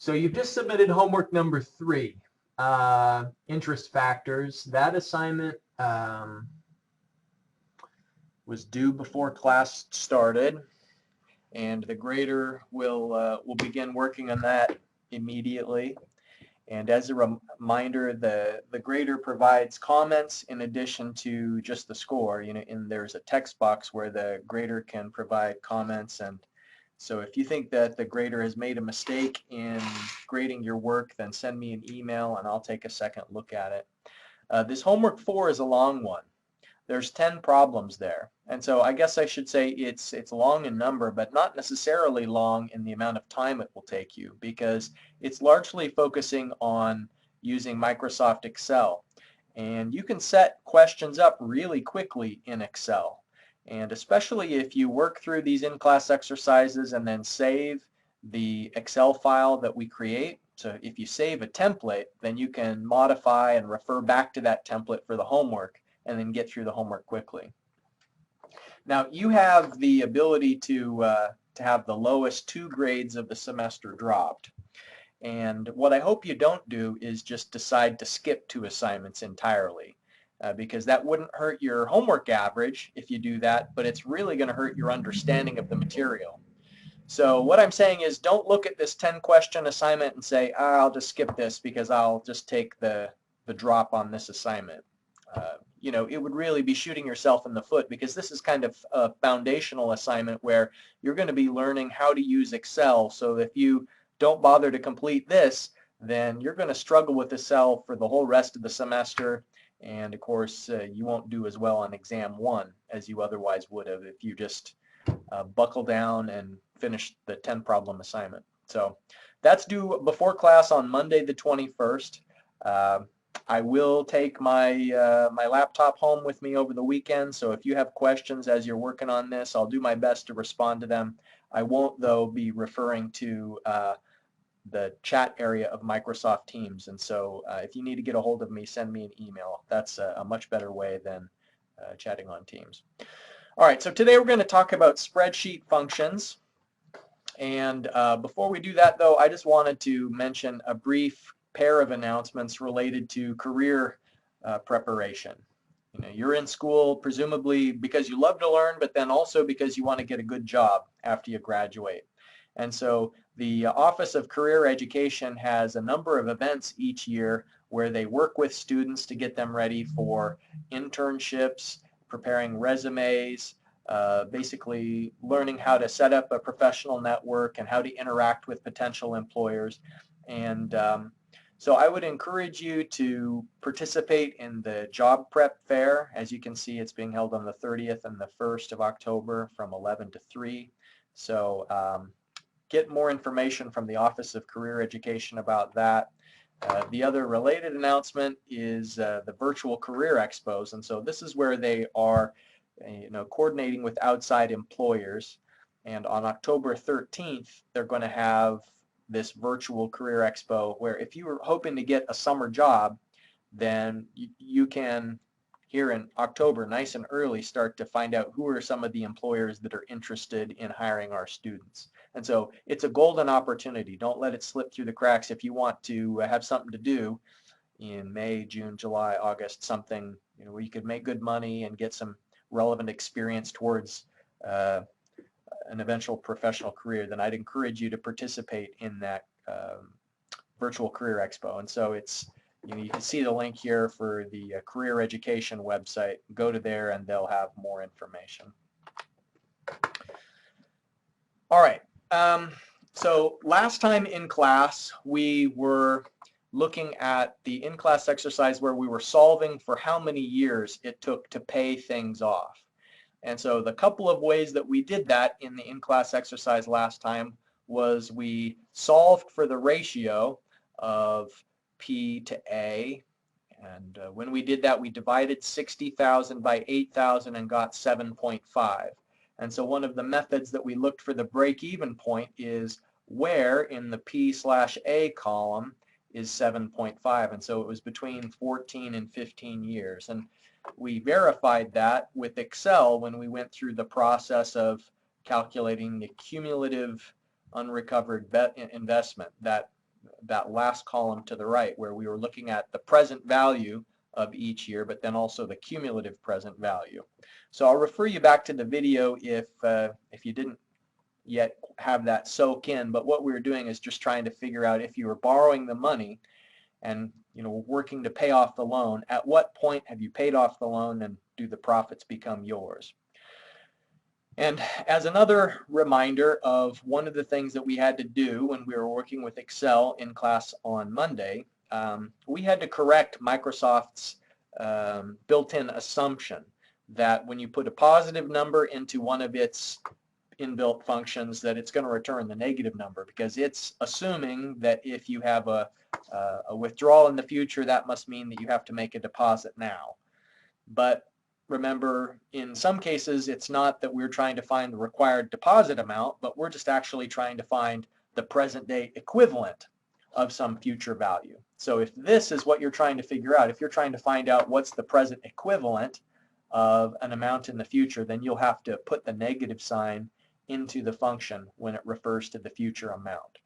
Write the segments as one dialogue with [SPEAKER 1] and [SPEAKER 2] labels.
[SPEAKER 1] So you've just submitted homework number 3, interest factors. That assignment was due before class started, and the grader will begin working on that immediately. And as a reminder, the grader provides comments in addition to just the score. And there's a text box where the grader can provide comments. And so if you think that the grader has made a mistake in grading your work, then send me an email and I'll take a second look at it. This homework 4 is a long one. There's 10 problems there. And so I guess I should say it's long in number, but not necessarily long in the amount of time it will take you, because it's largely focusing on using Microsoft Excel. And you can set questions up really quickly in Excel. And especially if you work through these in-class exercises and then save the Excel file that we create. So if you save a template, then you can modify and refer back to that template for the homework and then get through the homework quickly. Now you have the ability to have the lowest 2 grades of the semester dropped. And what I hope you don't do is just decide to skip 2 assignments entirely, because that wouldn't hurt your homework average if you do that, but it's really going to hurt your understanding of the material. So what I'm saying is, don't look at this 10-question assignment and say, I'll just skip this because I'll just take the drop on this assignment. It would really be shooting yourself in the foot, because this is kind of a foundational assignment where you're going to be learning how to use Excel. So if you don't bother to complete this, then you're going to struggle with Excel for the whole rest of the semester. And of course, you won't do as well on exam 1 as you otherwise would have if you just buckle down and finish the 10-problem assignment. So that's due before class on Monday the 21st. I will take my my laptop home with me over the weekend, so if you have questions as you're working on this, I'll do my best to respond to them. I won't, though, be referring to the chat area of Microsoft Teams, and so if you need to get a hold of me, send me an email. That's a much better way than chatting on Teams. All right, so today we're going to talk about spreadsheet functions. And before we do that, though, I just wanted to mention a brief pair of announcements related to career preparation. You're in school presumably because you love to learn, but then also because you want to get a good job after you graduate. And so the Office of Career Education has a number of events each year where they work with students to get them ready for internships, preparing resumes, basically learning how to set up a professional network and how to interact with potential employers. And so I would encourage you to participate in the job prep fair. As you can see, it's being held on the 30th and the 1st of October from 11 to 3. So get more information from the Office of Career Education about that. The other related announcement is the Virtual Career Expos. And so this is where they are coordinating with outside employers. And on October 13th, they're going to have this virtual career expo where if you were hoping to get a summer job, then you can, here in October, nice and early, start to find out who are some of the employers that are interested in hiring our students. And so it's a golden opportunity. Don't let it slip through the cracks if you want to have something to do in May, June, July, August, something where you could make good money and get some relevant experience towards an eventual professional career. Then I'd encourage you to participate in that virtual career expo. And so it's, you can see the link here for the career education website. Go to there and they'll have more information. All right. So last time in class, we were looking at the in-class exercise where we were solving for how many years it took to pay things off. And so the couple of ways that we did that in the in-class exercise last time was we solved for the ratio of P to A. And when we did that, we divided 60,000 by 8,000 and got 7.5. And so one of the methods that we looked for the break-even point is where in the P/A column is 7.5. And so it was between 14 and 15 years. And we verified that with Excel when we went through the process of calculating the cumulative unrecovered investment, that that last column to the right, where we were looking at the present value of each year, but then also the cumulative present value. So I'll refer you back to the video if you didn't yet have that soak in, but what we were doing is just trying to figure out if you were borrowing the money and working to pay off the loan, at what point have you paid off the loan and do the profits become yours? And as another reminder of one of the things that we had to do when we were working with Excel in class on Monday, we had to correct Microsoft's built-in assumption that when you put a positive number into one of its inbuilt functions, that it's going to return the negative number, because it's assuming that if you have a withdrawal in the future, that must mean that you have to make a deposit now. But remember, in some cases, it's not that we're trying to find the required deposit amount, but we're just actually trying to find the present day equivalent of some future value. So if this is what you're trying to figure out, if you're trying to find out what's the present equivalent of an amount in the future, then you'll have to put the negative sign into the function when it refers to the future amount.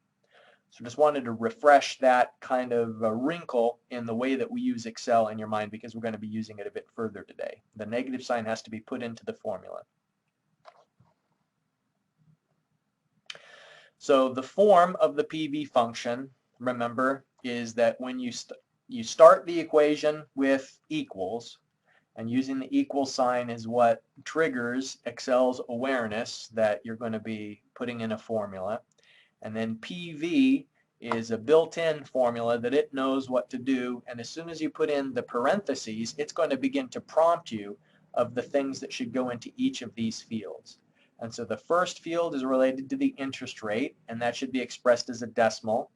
[SPEAKER 1] So just wanted to refresh that kind of wrinkle in the way that we use Excel in your mind, because we're going to be using it a bit further today. The negative sign has to be put into the formula. So the form of the PV function, remember, is that when you start the equation with equals, and using the equal sign is what triggers Excel's awareness that you're going to be putting in a formula. And then PV is a built-in formula that it knows what to do, and as soon as you put in the parentheses, it's going to begin to prompt you of the things that should go into each of these fields. And so the first field is related to the interest rate, and that should be expressed as a decimal.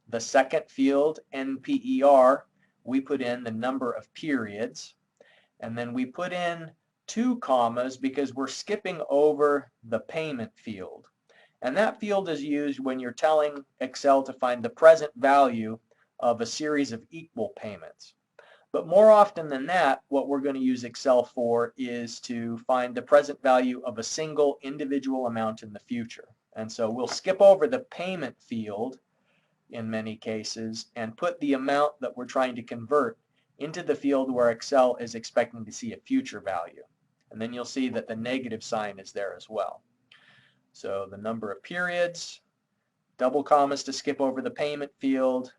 [SPEAKER 1] The second field, NPER, we put in the number of periods, and then we put in 2 commas because we're skipping over the payment field. And that field is used when you're telling Excel to find the present value of a series of equal payments. But more often than that, what we're going to use Excel for is to find the present value of a single individual amount in the future. And so we'll skip over the payment field in many cases and put the amount that we're trying to convert into the field where Excel is expecting to see a future value. And then you'll see that the negative sign is there as well. So the number of periods, double commas to skip over the payment field,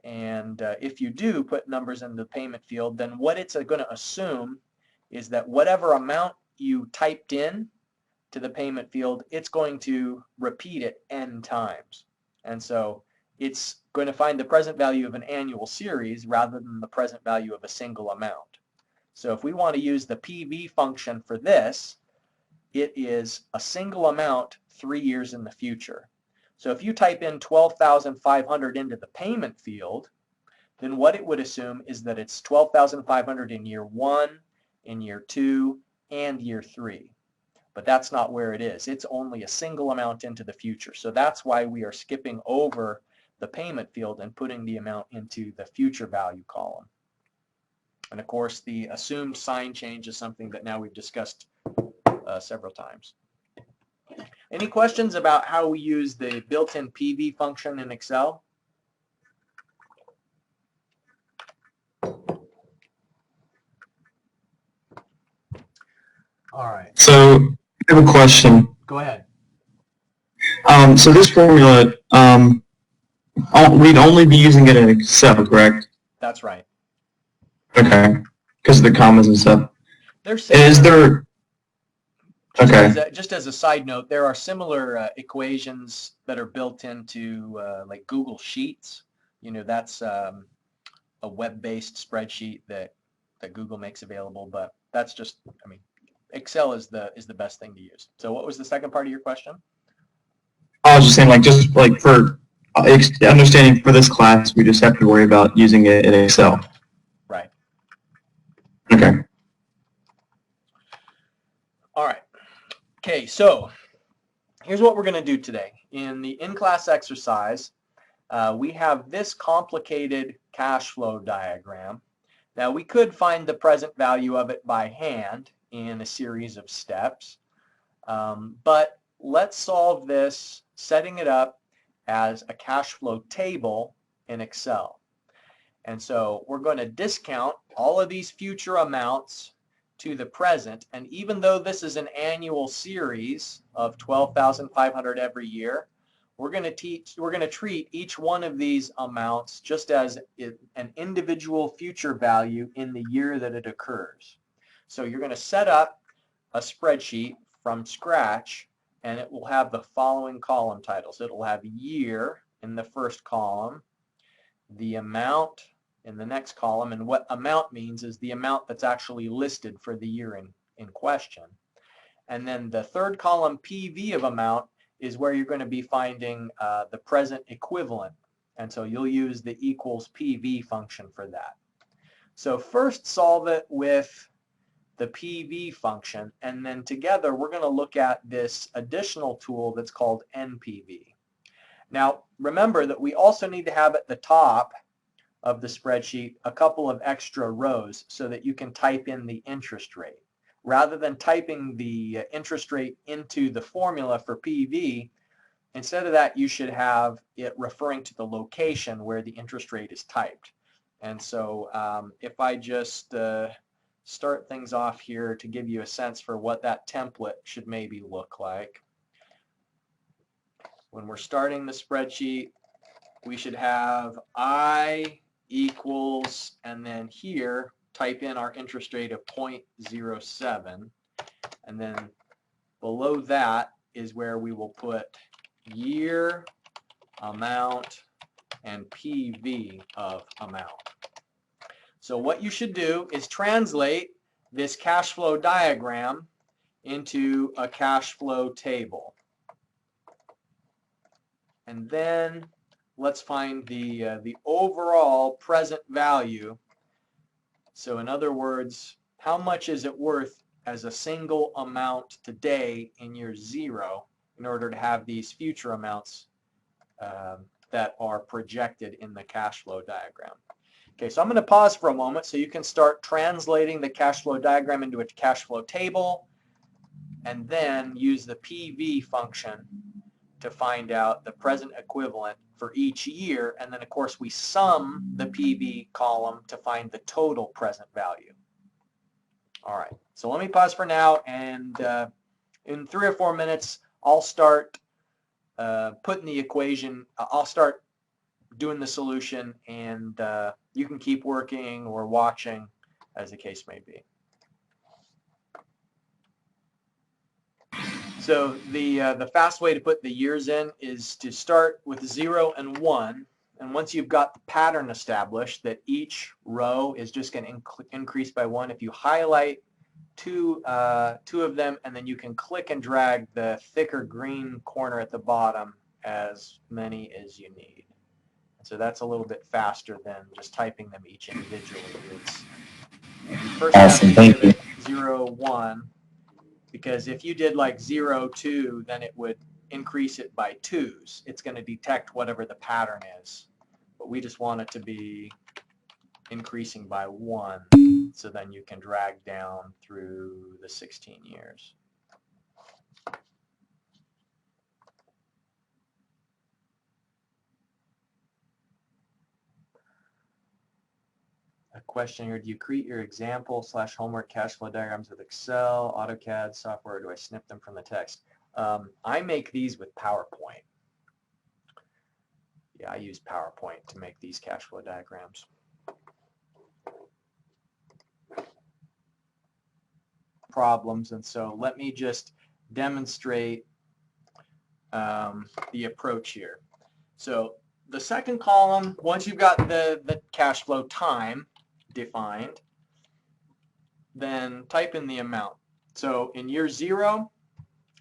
[SPEAKER 1] and if you do put numbers in the payment field, then what it's going to assume is that whatever amount you typed in to the payment field, it's going to repeat it n times. And so it's going to find the present value of an annual series rather than the present value of a single amount. So if we want to use the PV function for this, it is a single amount 3 years in the future. So if you type in 12,500 into the payment field, then what it would assume is that it's 12,500 in year 1, in year 2, and year 3. But that's not where it is. It's only a single amount into the future. So that's why we are skipping over the payment field and putting the amount into the future value column. And of course, the assumed sign change is something that now we've discussed several times. Any questions about how we use the built-in PV function in Excel? All right.
[SPEAKER 2] So I have a question.
[SPEAKER 1] Go ahead.
[SPEAKER 2] So this formula, we'd only be using it in Excel, correct?
[SPEAKER 1] That's right.
[SPEAKER 2] Okay. Because of the commas and stuff.
[SPEAKER 1] Is there?
[SPEAKER 2] Okay.
[SPEAKER 1] Just as a side note, there are similar equations that are built into like Google Sheets. You know, that's a web-based spreadsheet that Google makes available. But that's just, I mean, Excel is the best thing to use. So what was the second part of your question?
[SPEAKER 2] I was just saying, just for understanding for this class, we just have to worry about using it in Excel.
[SPEAKER 1] Right.
[SPEAKER 2] Okay.
[SPEAKER 1] All right. Okay, so here's what we're going to do today. In the in-class exercise, we have this complicated cash flow diagram. Now, we could find the present value of it by hand in a series of steps, but let's solve this, setting it up as a cash flow table in Excel. And so we're going to discount all of these future amounts to the present. And even though this is an annual series of 12,500 every year, we're going to treat each one of these amounts just as an individual future value in the year that it occurs. So you're going to set up a spreadsheet from scratch, and it will have the following column titles. It will have year in the first column, the amount in the next column, and what amount means is the amount that's actually listed for the year in question. And then the third column, PV of amount, is where you're going to be finding the present equivalent. And so you'll use the equals PV function for that. So first solve it with the PV function, and then together we're going to look at this additional tool that's called NPV. Now remember that we also need to have at the top of the spreadsheet a couple of extra rows so that you can type in the interest rate. Rather than typing the interest rate into the formula for PV, instead of that you should have it referring to the location where the interest rate is typed. And so if I just start things off here to give you a sense for what that template should maybe look like. When we're starting the spreadsheet, we should have I equals, and then here type in our interest rate of 0.07, and then below that is where we will put year, amount, and PV of amount. So what you should do is translate this cash flow diagram into a cash flow table. And then let's find the overall present value. So in other words, how much is it worth as a single amount today in year 0 in order to have these future amounts that are projected in the cash flow diagram. Okay, so I'm going to pause for a moment so you can start translating the cash flow diagram into a cash flow table, and then use the PV function to find out the present equivalent for each year, and then of course we sum the PV column to find the total present value. All right, so let me pause for now, and in 3 or 4 minutes I'll start putting the equation, I'll start doing the solution, and you can keep working or watching as the case may be. So the fast way to put the years in is to start with 0 and 1, and once you've got the pattern established that each row is just going to increase by 1, if you highlight two of them, and then you can click and drag the thicker green corner at the bottom as many as you need. So that's a little bit faster than just typing them each individually. You first
[SPEAKER 2] Awesome,
[SPEAKER 1] have to
[SPEAKER 2] thank
[SPEAKER 1] give it 0, 1, because if you did like 0, 2, then it would increase it by 2s. It's going to detect whatever the pattern is, but we just want it to be increasing by 1, so then you can drag down through the 16 years. A question here, do you create your example / homework cash flow diagrams with Excel, AutoCAD software, or do I snip them from the text? I make these with PowerPoint. Yeah, I use PowerPoint to make these cash flow diagrams. Problems, and so let me just demonstrate the approach here. So the second column, once you've got the cash flow time defined, then type in the amount. So in year 0,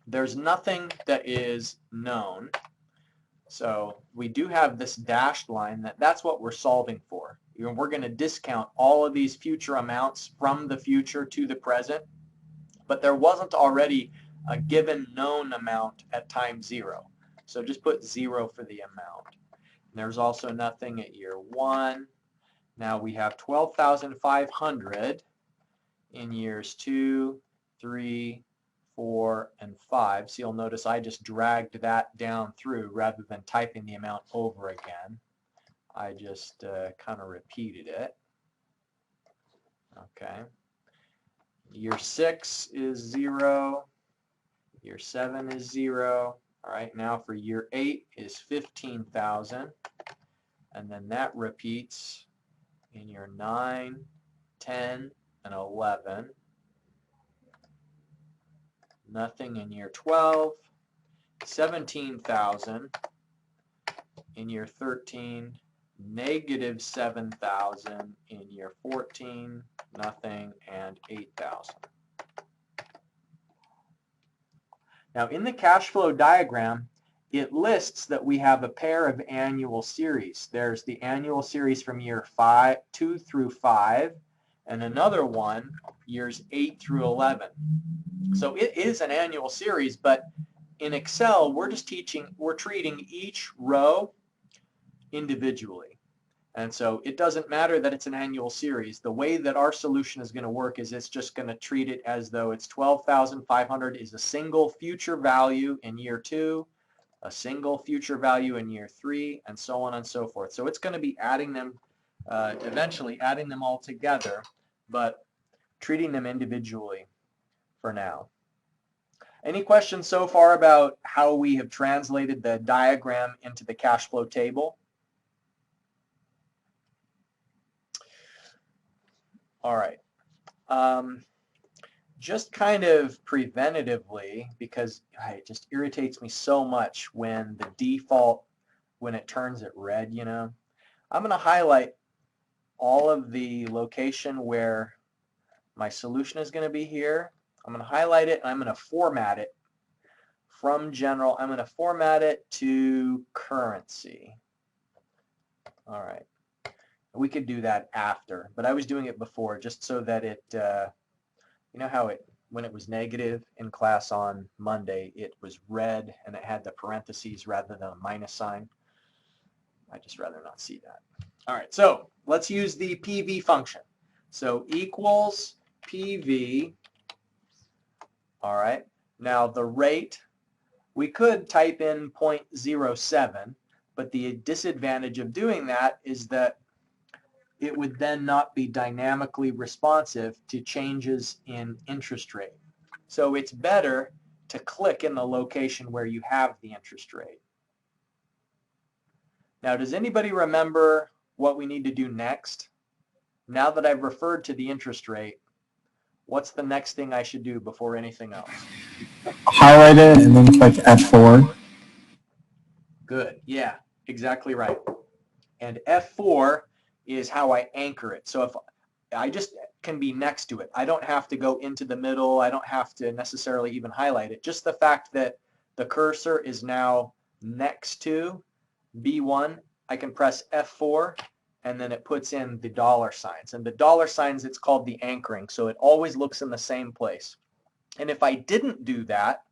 [SPEAKER 1] there's nothing that is known. So we do have this dashed line, that's what we're solving for. We're going to discount all of these future amounts from the future to the present, but there wasn't already a given known amount at time 0. So just put 0 for the amount. And there's also nothing at year 1. Now we have 12,500 in years 2, 3, 4, and 5. So you'll notice I just dragged that down through rather than typing the amount over again. I just kind of repeated it. Okay. Year 6 is 0. Year 7 is 0. All right, now for year 8 is 15,000. And then that repeats in year 9, 10, and 11. Nothing in year 12. 17,000 in year 13. Negative 7,000 in year 14. Nothing, and 8,000. Now in the cash flow diagram, it lists that we have a pair of annual series. There's the annual series from year 2 through 5, and another one, years 8 through 11. So it is an annual series, but in Excel, we're treating each row individually. And so it doesn't matter that it's an annual series. The way that our solution is going to work is it's just going to treat it as though it's 12,500 is a single future value in year 2, a single future value in year 3, and so on and so forth. So it's going to be adding them, eventually adding them all together, but treating them individually for now. Any questions so far about how we have translated the diagram into the cash flow table? All right. Just kind of preventatively, because it just irritates me so much when the default, when it turns it red, you know, I'm going to highlight all of the location where my solution is going to be here. I'm going to highlight it and I'm going to format it from general. I'm going to format it to currency. All right. We could do that after, but I was doing it before just so that it, you know how when it was negative in class on Monday, it was red and it had the parentheses rather than a minus sign. I'd just rather not see that. All right, so let's use the PV function. So equals PV. All right, now the rate, we could type in 0.07, but the disadvantage of doing that is that it would then not be dynamically responsive to changes in interest rate. So it's better to click in the location where you have the interest rate. Now, does anybody remember what we need to do next? Now that I've referred to the interest rate, what's the next thing I should do before anything else?
[SPEAKER 2] Highlight it and then click F4.
[SPEAKER 1] Good. Yeah, exactly right. And F4 is how I anchor it. So if I just can be next to it, I don't have to go into the middle. I don't have to necessarily even highlight it. Just the fact that the cursor is now next to B1, I can press F4 and then it puts in the dollar signs. And the dollar signs, it's called the anchoring. So it always looks in the same place. And if I didn't do that,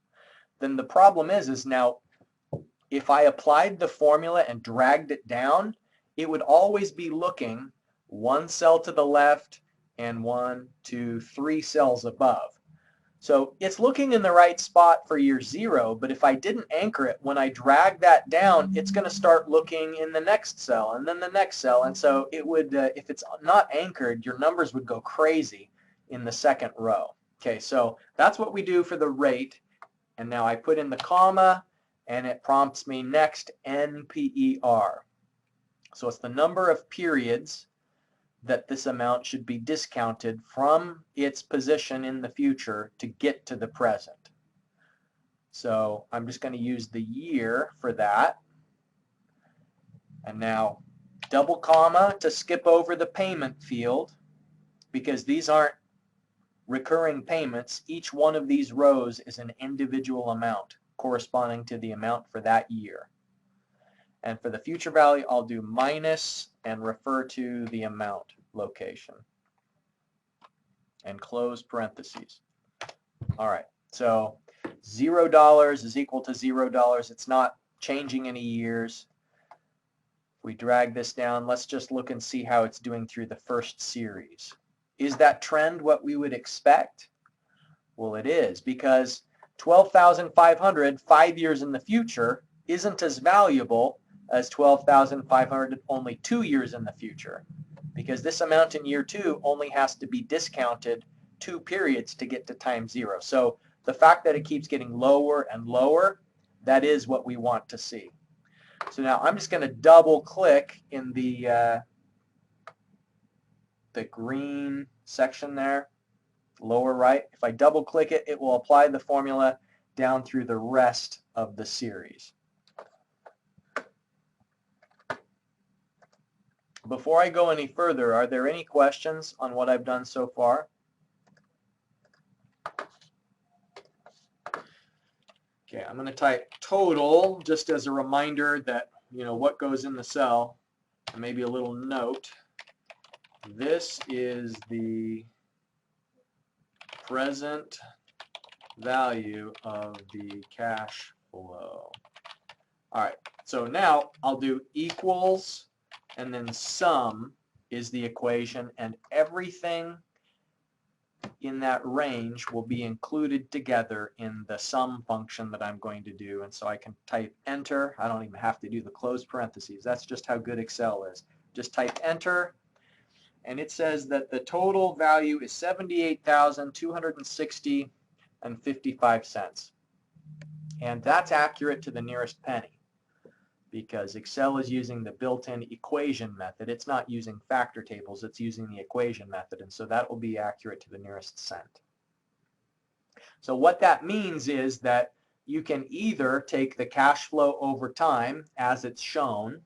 [SPEAKER 1] then the problem is now if I applied the formula and dragged it down, it would always be looking one cell to the left and 1, 2, 3 cells above. So it's looking in the right spot for year 0, but if I didn't anchor it, when I drag that down, it's going to start looking in the next cell and then the next cell. And so it would, if it's not anchored, your numbers would go crazy in the second row. Okay, so that's what we do for the rate. And now I put in the comma and it prompts me next NPER. So it's the number of periods that this amount should be discounted from its position in the future to get to the present. So I'm just going to use the year for that. And now double comma to skip over the payment field because these aren't recurring payments. Each one of these rows is an individual amount corresponding to the amount for that year. And for the future value, I'll do minus and refer to the amount location. And close parentheses. All right, so $0 is equal to $0. It's not changing any years. If we drag this down, let's just look and see how it's doing through the first series. Is that trend what we would expect? Well, it is, because 12,500 5 years in the future isn't as valuable as 12,500 only 2 years in the future, because this amount in year 2 only has to be discounted 2 periods to get to time 0. So the fact that it keeps getting lower and lower, that is what we want to see. So now I'm just going to double click in the green section there, lower right. If I double click it, it will apply the formula down through the rest of the series. Before I go any further, are there any questions on what I've done so far? Okay, I'm going to type total just as a reminder that, what goes in the cell, and maybe a little note. This is the present value of the cash flow. All right, so now I'll do equals, and then sum is the equation, and everything in that range will be included together in the sum function that I'm going to do. And so I can type enter. I don't even have to do the closed parentheses. That's just how good Excel is. Just type enter, and it says that the total value is $78,260.55. And that's accurate to the nearest penny, because Excel is using the built-in equation method. It's not using factor tables, it's using the equation method, and so that will be accurate to the nearest cent. So what that means is that you can either take the cash flow over time as it's shown,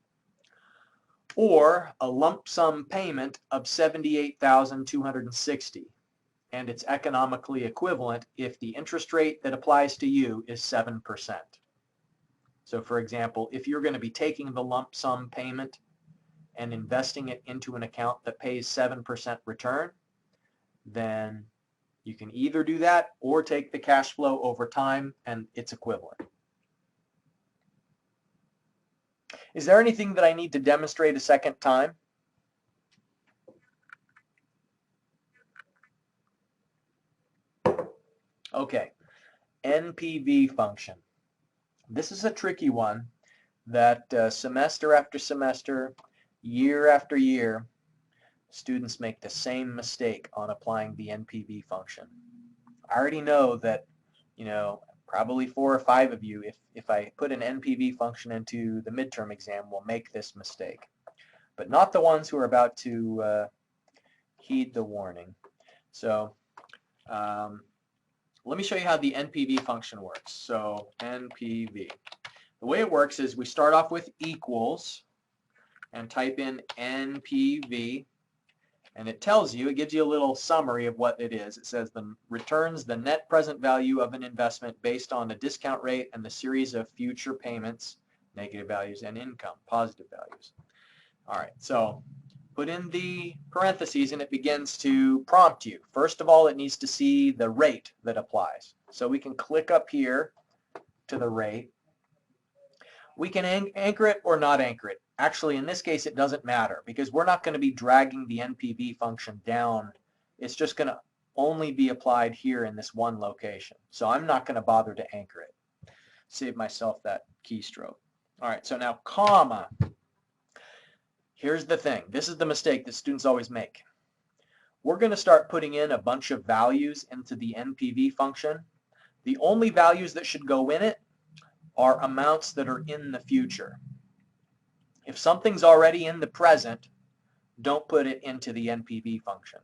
[SPEAKER 1] or a lump sum payment of $78,260, and it's economically equivalent if the interest rate that applies to you is 7%. So for example, if you're going to be taking the lump sum payment and investing it into an account that pays 7% return, then you can either do that or take the cash flow over time and it's equivalent. Is there anything that I need to demonstrate a second time? Okay, NPV function. This is a tricky one that semester after semester, year after year, students make the same mistake on applying the NPV function. I already know that, probably 4 or 5 of you, if I put an NPV function into the midterm exam, will make this mistake. But not the ones who are about to heed the warning. So let me show you how the NPV function works. So NPV. The way it works is we start off with equals and type in NPV, and it tells you, it gives you a little summary of what it is. It says the returns the net present value of an investment based on a discount rate and the series of future payments, negative values, and income, positive values. All right, so put in the parentheses and it begins to prompt you. First of all, it needs to see the rate that applies. So we can click up here to the rate. We can anchor it or not anchor it. Actually, in this case, it doesn't matter because we're not going to be dragging the NPV function down. It's just going to only be applied here in this one location. So I'm not going to bother to anchor it. Save myself that keystroke. All right, so now comma. Here's the thing. This is the mistake that students always make. We're going to start putting in a bunch of values into the NPV function. The only values that should go in it are amounts that are in the future. If something's already in the present, don't put it into the NPV function.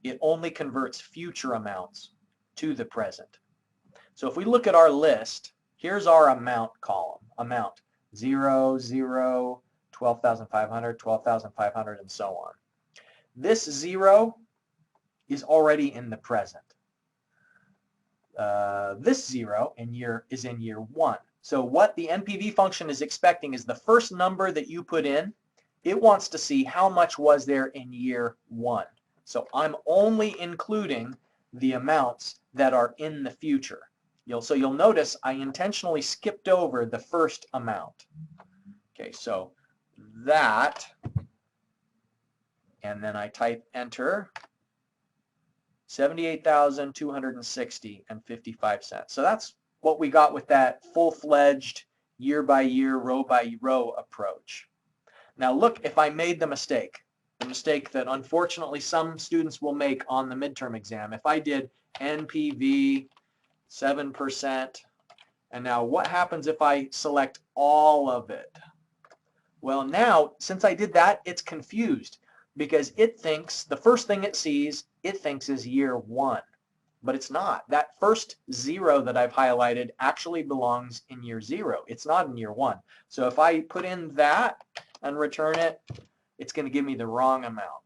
[SPEAKER 1] It only converts future amounts to the present. So if we look at our list, here's our amount column. Amount 0, 0, 12,500, 12,500, and so on. This 0 is already in the present. This 0 is in year 1. So what the NPV function is expecting is the first number that you put in, it wants to see how much was there in year 1. So I'm only including the amounts that are in the future. So you'll notice I intentionally skipped over the first amount. Okay, so that, and then I type enter. $78,260.55. So that's what we got with that full-fledged year-by-year, row-by-row approach. Now look, if I made the mistake that unfortunately some students will make on the midterm exam, if I did NPV 7%, and now what happens if I select all of it? Well, now, since I did that, it's confused because it thinks, the first thing it sees, it thinks is year one, but it's not. That first 0 that I've highlighted actually belongs in year 0. It's not in year 1. So if I put in that and return it, it's going to give me the wrong amount.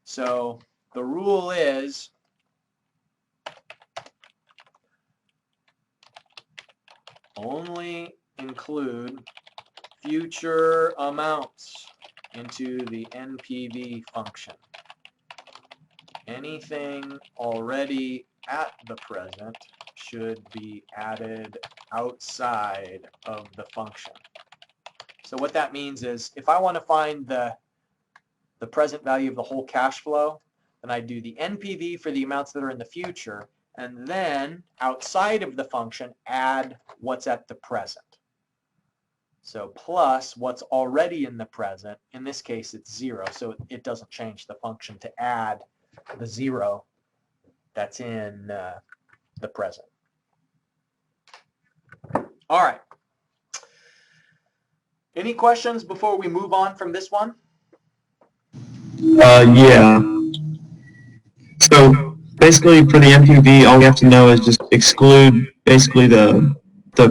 [SPEAKER 1] So the rule is only include future amounts into the NPV function. Anything already at the present should be added outside of the function. So what that means is if I want to find the present value of the whole cash flow, then I do the NPV for the amounts that are in the future, and then outside of the function, add what's at the present. So plus what's already in the present. In this case, it's 0, so it doesn't change the function to add the 0 that's in the present. All right. Any questions before we move on from this one?
[SPEAKER 2] Yeah. So basically for the MPV, all we have to know is just exclude basically the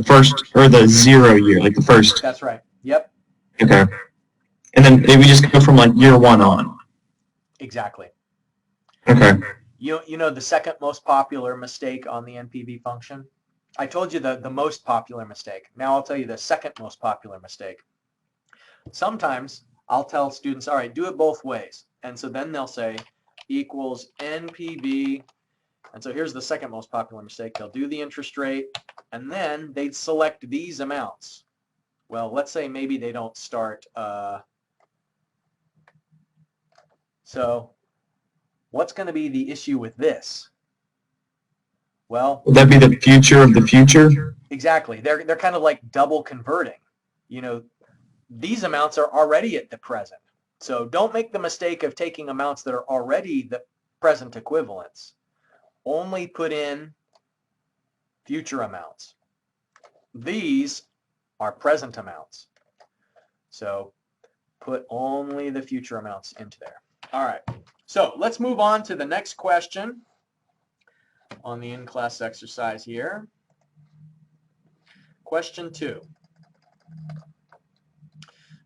[SPEAKER 2] first, or the 0 year, like the first.
[SPEAKER 1] That's right. Yep.
[SPEAKER 2] Okay. And then we just go from like year 1 on.
[SPEAKER 1] Exactly.
[SPEAKER 2] Okay.
[SPEAKER 1] You know the second most popular mistake on the NPV function? I told you the most popular mistake. Now I'll tell you the second most popular mistake. Sometimes I'll tell students, all right, do it both ways. And so then they'll say equals NPV. And so here's the second most popular mistake. They'll do the interest rate, and then they'd select these amounts. Well, let's say maybe they don't start. So what's going to be the issue with this? Well,
[SPEAKER 2] would that be the future of the future?
[SPEAKER 1] Exactly. They're kind of like double converting. You know, these amounts are already at the present. So don't make the mistake of taking amounts that are already the present equivalents. Only put in future amounts. These are present amounts. So put only the future amounts into there. All right. So let's move on to the next question on the in-class exercise here. Question 2.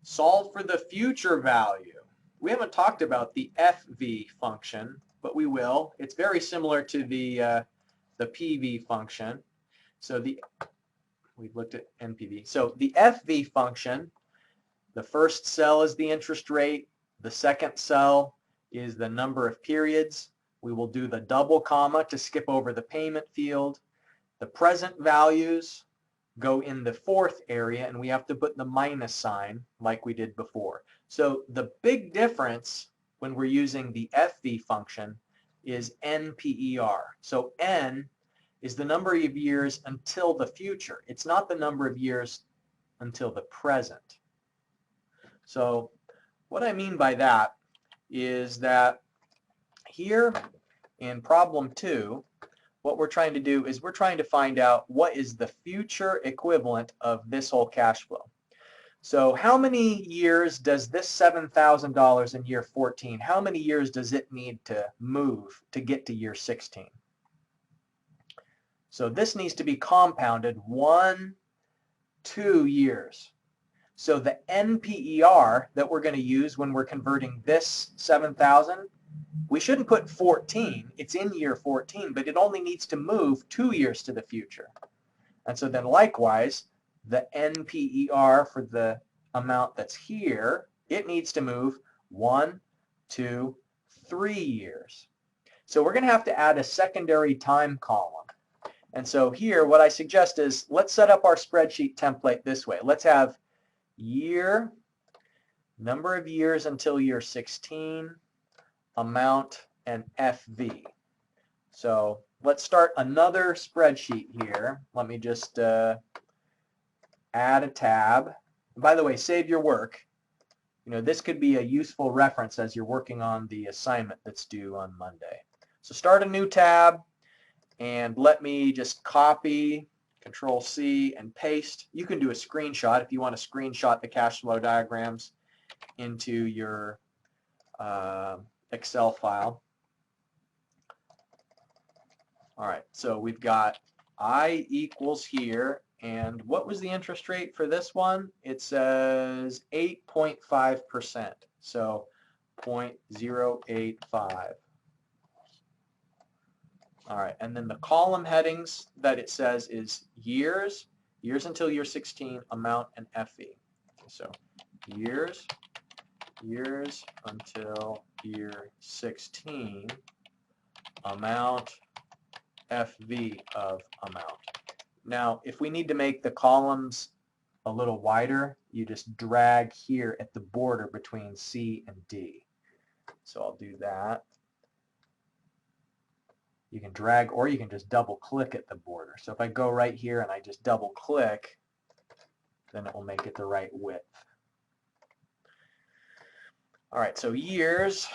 [SPEAKER 1] Solve for the future value. We haven't talked about the FV function, but we will. It's very similar to the PV function. So we've looked at NPV. So the FV function, the first cell is the interest rate. The second cell is the number of periods. We will do the double comma to skip over the payment field. The present values go in the fourth area, and we have to put the minus sign like we did before. So the big difference when we're using the FV function is NPER. So N is the number of years until the future. It's not the number of years until the present. So what I mean by that is that here in problem 2, what we're trying to do is we're trying to find out what is the future equivalent of this whole cash flow. So how many years does this $7,000 in year 14, how many years does it need to move to get to year 16? So this needs to be compounded 1, 2 years. So the NPER that we're going to use when we're converting this 7,000, we shouldn't put 14. It's in year 14, but it only needs to move 2 years to the future. And so then likewise, the NPER for the amount that's here, it needs to move 1, 2, 3 years. So we're going to have to add a secondary time column. And so here, what I suggest is let's set up our spreadsheet template this way. Let's have year, number of years until year 16, amount, and FV. So let's start another spreadsheet here. Let me just add a tab. By the way, save your work. You know, this could be a useful reference as you're working on the assignment that's due on Monday. So start a new tab and let me just copy, Control C, and paste. You can do a screenshot if you want to screenshot the cash flow diagrams into your Excel file. All right, so we've got I equals here, and what was the interest rate for this one? It says 8.5%, so 0.085. All right, and then the column headings that it says is years, years until year 16, amount, and FV. Okay, so years until year 16, amount, FV of amount. Now, if we need to make the columns a little wider, you just drag here at the border between C and D. So I'll do that. You can drag, or you can just double click at the border. So if I go right here and I just double click, then it will make it the right width. All right, so years,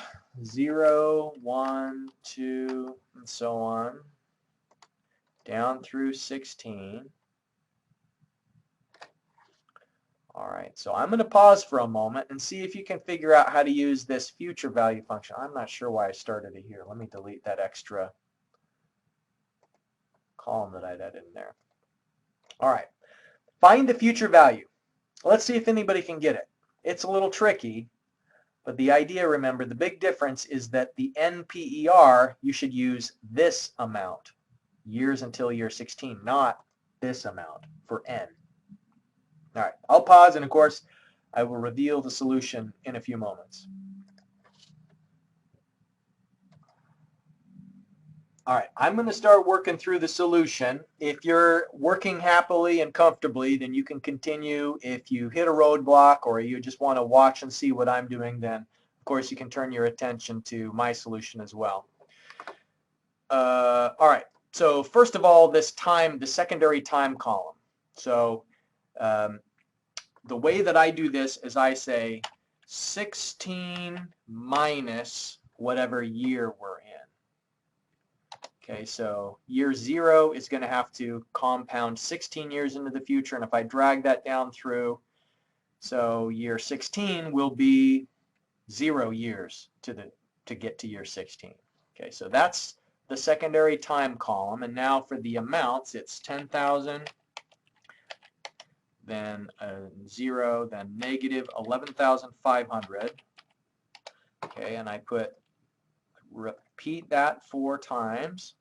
[SPEAKER 1] 0, 1, 2, and so on, down through 16. All right, so I'm going to pause for a moment and see if you can figure out how to use this future value function. I'm not sure why I started it here. Let me delete that extra column that I'd added in there. All right, find the future value. Let's see if anybody can get it. It's a little tricky, but the idea, remember, the big difference is that the NPER, you should use this amount, years until year 16, not this amount for N. All right, I'll pause, and of course, I will reveal the solution in a few moments. All right, I'm going to start working through the solution. If you're working happily and comfortably, then you can continue. If you hit a roadblock or you just want to watch and see what I'm doing, then of course you can turn your attention to my solution as well. All right, so first of all, this time, the secondary time column. So the way that I do this is I say 16 minus whatever year we're in. Okay, so year 0 is going to have to compound 16 years into the future, and if I drag that down through, so year 16 will be 0 years to get to year 16. Okay, so that's the secondary time column, and now for the amounts, it's 10,000, then 0, then negative 11,500. Okay, and I repeat that 4 times.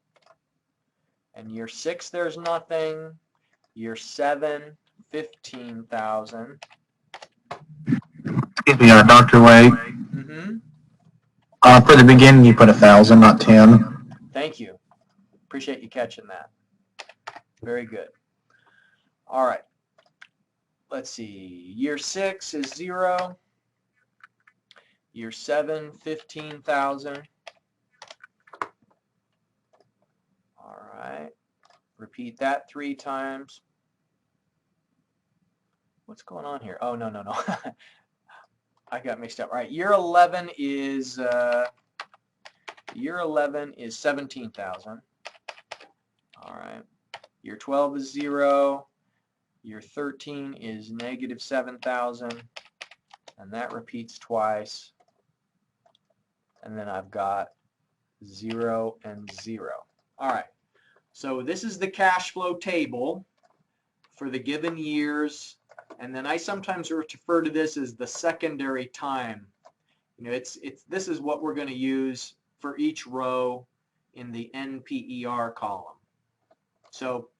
[SPEAKER 1] And year 6, there's nothing. Year 7, 15,000.
[SPEAKER 2] Excuse me, Dr. Way. For the beginning, you put 1,000, not 10.
[SPEAKER 1] Thank you. Appreciate you catching that. Very good. All right. Let's see. Year 6 is 0. Year 7, 15,000. All right. Repeat that 3 times. What's going on here? Oh, no. I got mixed up. All right. Year 11 is 17,000. All right. Year 12 is 0. Year 13 is negative 7,000. And that repeats twice. And then I've got 0 and 0. All right. So this is the cash flow table for the given years. And then I sometimes refer to this as the secondary time. You know, this is what we're going to use for each row in the NPER column. So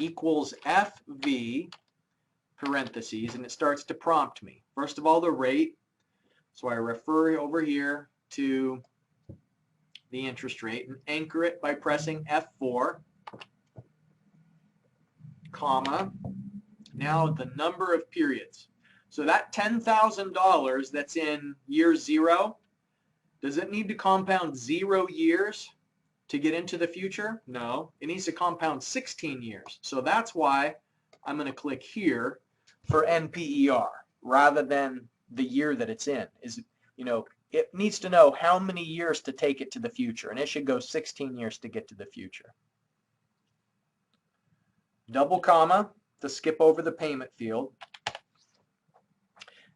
[SPEAKER 1] equals FV parentheses, and it starts to prompt me. First of all, the rate. So I refer over here to the interest rate and anchor it by pressing F4, comma. Now the number of periods. So that $10,000 that's in year 0, does it need to compound 0 years? to get into the future? No, it needs to compound 16 years. So that's why I'm going to click here for NPER rather than the year that it's in. It needs to know how many years to take it to the future, and it should go 16 years to get to the future. Double comma to skip over the payment field,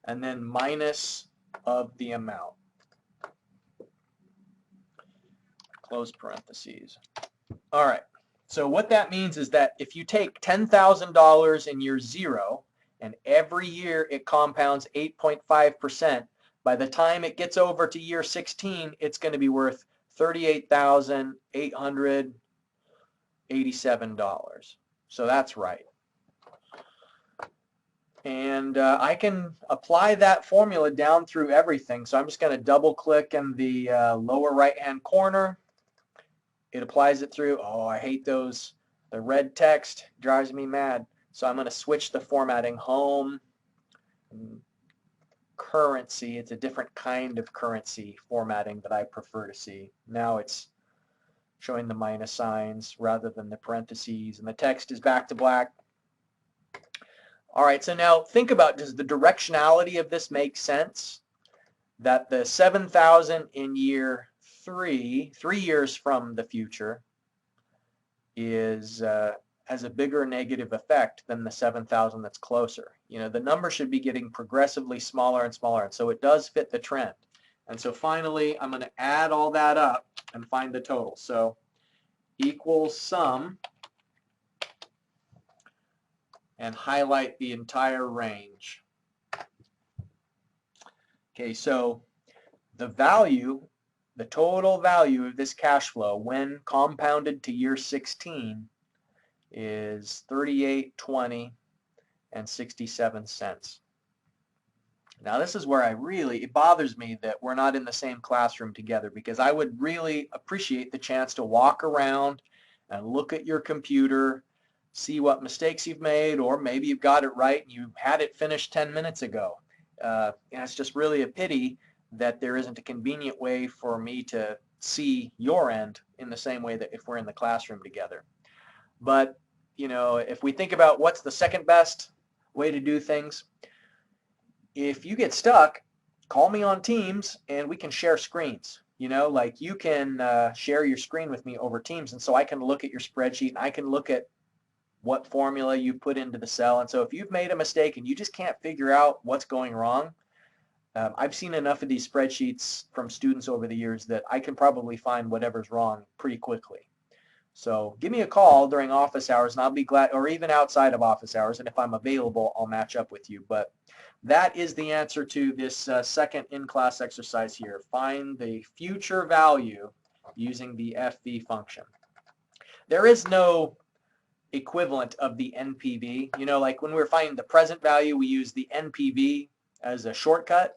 [SPEAKER 1] and then minus of the amount. Close parentheses. All right. So what that means is that if you take $10,000 in year 0 and every year it compounds 8.5%, by the time it gets over to year 16, it's going to be worth $38,887. So that's right. And I can apply that formula down through everything. So I'm just going to double click in the lower right hand corner. It applies it through. Oh, I hate those. The red text drives me mad. So I'm going to switch the formatting. Home, currency. It's a different kind of currency formatting that I prefer to see. Now it's showing the minus signs rather than the parentheses, and the text is back to black. All right, so now think about, does the directionality of this make sense? That the 7,000 in year 3 years from the future, is has a bigger negative effect than the 7,000 that's closer. The number should be getting progressively smaller and smaller, and so it does fit the trend. And so finally, I'm going to add all that up and find the total. So equals sum, and highlight the entire range. Okay, so the total value of this cash flow when compounded to year 16 is $38.20 and 67 cents. Now this is where it bothers me that we're not in the same classroom together, because I would really appreciate the chance to walk around and look at your computer, see what mistakes you've made, or maybe you've got it right and you had it finished 10 minutes ago. And it's just really a pity that there isn't a convenient way for me to see your end in the same way that if we're in the classroom together. But, if we think about what's the second best way to do things, if you get stuck, call me on Teams and we can share screens. Like you can share your screen with me over Teams, and so I can look at your spreadsheet and I can look at what formula you put into the cell. And so if you've made a mistake and you just can't figure out what's going wrong, I've seen enough of these spreadsheets from students over the years that I can probably find whatever's wrong pretty quickly. So give me a call during office hours and I'll be glad, or even outside of office hours, and if I'm available, I'll match up with you. But that is the answer to this second in-class exercise here. Find the future value using the FV function. There is no equivalent of the NPV. Like when we're finding the present value, we use the NPV as a shortcut.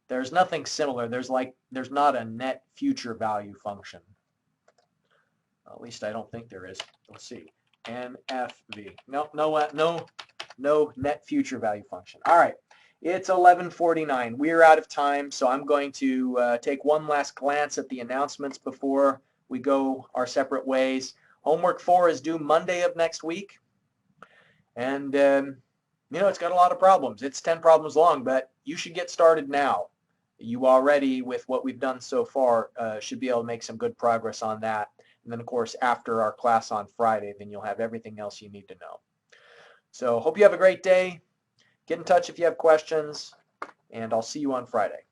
[SPEAKER 1] There's nothing similar. There's not a net future value function. At least I don't think there is. Let's see. NFV. No net future value function. All right. It's 11:49. We're out of time, so I'm going to take one last glance at the announcements before we go our separate ways. Homework 4 is due Monday of next week. And, it's got a lot of problems. It's 10 problems long, but you should get started now. You already, with what we've done so far, should be able to make some good progress on that. And then, of course, after our class on Friday, then you'll have everything else you need to know. So hope you have a great day. Get in touch if you have questions, and I'll see you on Friday.